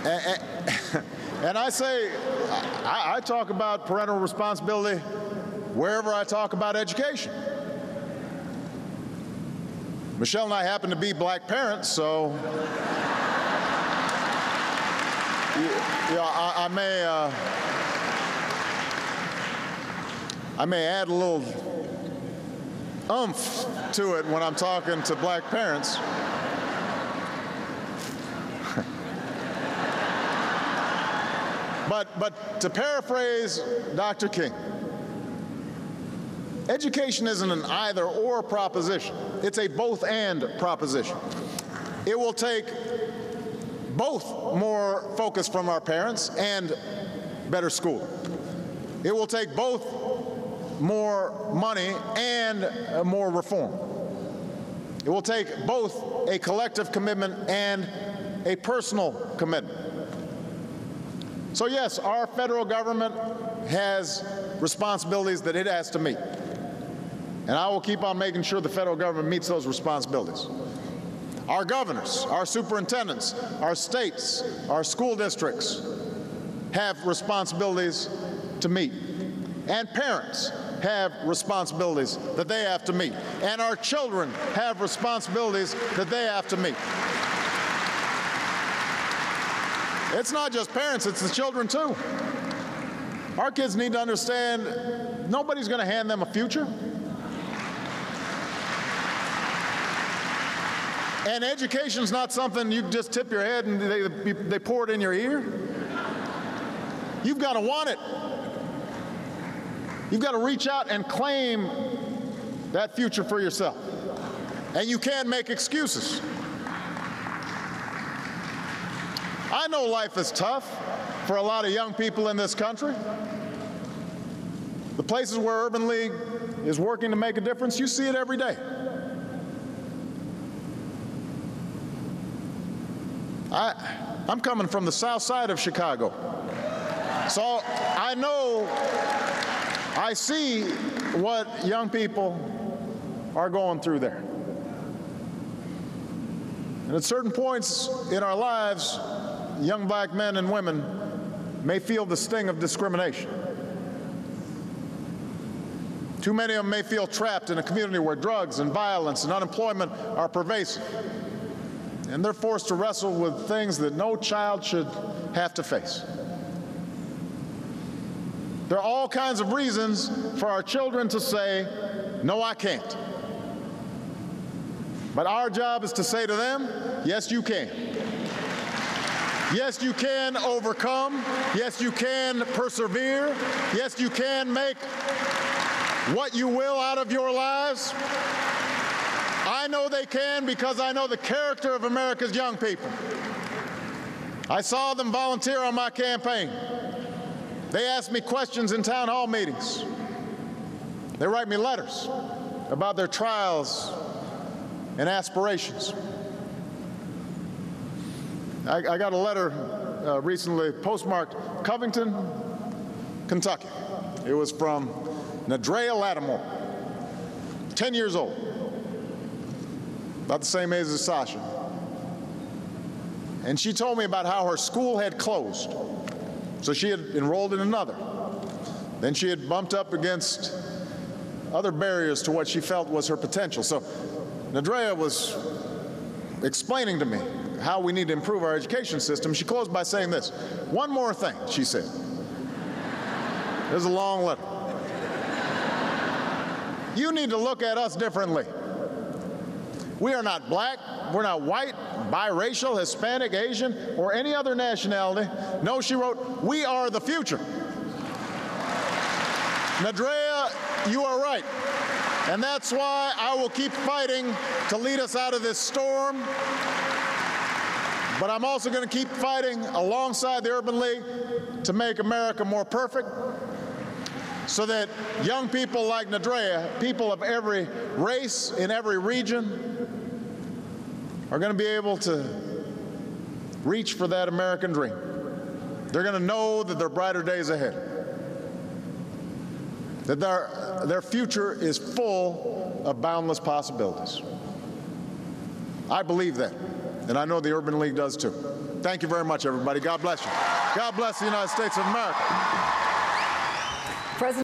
And I say, I talk about parental responsibility wherever I talk about education. Michelle and I happen to be black parents, so I may add a little oomph to it when I'm talking to black parents. But to paraphrase Dr. King, education isn't an either-or proposition. It's a both-and proposition. It will take both more focus from our parents and better schooling. It will take both more money and more reform. It will take both a collective commitment and a personal commitment. So yes, our federal government has responsibilities that it has to meet. And I will keep on making sure the federal government meets those responsibilities. Our governors, our superintendents, our states, our school districts have responsibilities to meet. And parents have responsibilities that they have to meet. And our children have responsibilities that they have to meet. It's not just parents, it's the children too. Our kids need to understand nobody's going to hand them a future. And education's not something you just tip your head and they pour it in your ear. You've got to want it. You've got to reach out and claim that future for yourself. And you can't make excuses. I know life is tough for a lot of young people in this country. The places where Urban League is working to make a difference, you see it every day. I'm coming from the south side of Chicago. So I know, I see what young people are going through there. And at certain points in our lives, young black men and women may feel the sting of discrimination. Too many of them may feel trapped in a community where drugs and violence and unemployment are pervasive. And they're forced to wrestle with things that no child should have to face. There are all kinds of reasons for our children to say, no, I can't. But our job is to say to them, yes, you can. Yes, you can overcome. Yes, you can persevere. Yes, you can make what you will out of your lives. I know they can because I know the character of America's young people. I saw them volunteer on my campaign. They ask me questions in town hall meetings. They write me letters about their trials and aspirations. I got a letter recently postmarked Covington, Kentucky. It was from Nadrea Lattimore, 10 years old, about the same age as Sasha. And she told me about how her school had closed. So she had enrolled in another. Then she had bumped up against other barriers to what she felt was her potential. So Nadrea was explaining to me how we need to improve our education system. She closed by saying this, one more thing, she said. There's a long letter. You need to look at us differently. We are not black, we're not white, biracial, Hispanic, Asian, or any other nationality. No, she wrote, we are the future. Nadrea, you are right. And that's why I will keep fighting to lead us out of this storm. But I'm also going to keep fighting alongside the Urban League to make America more perfect so that young people like Nadrea, people of every race in every region, are going to be able to reach for that American dream. They're going to know that there are brighter days ahead, that their future is full of boundless possibilities. I believe that, And I know the Urban League does too. Thank you very much, everybody. God bless you. God bless the United States of America. President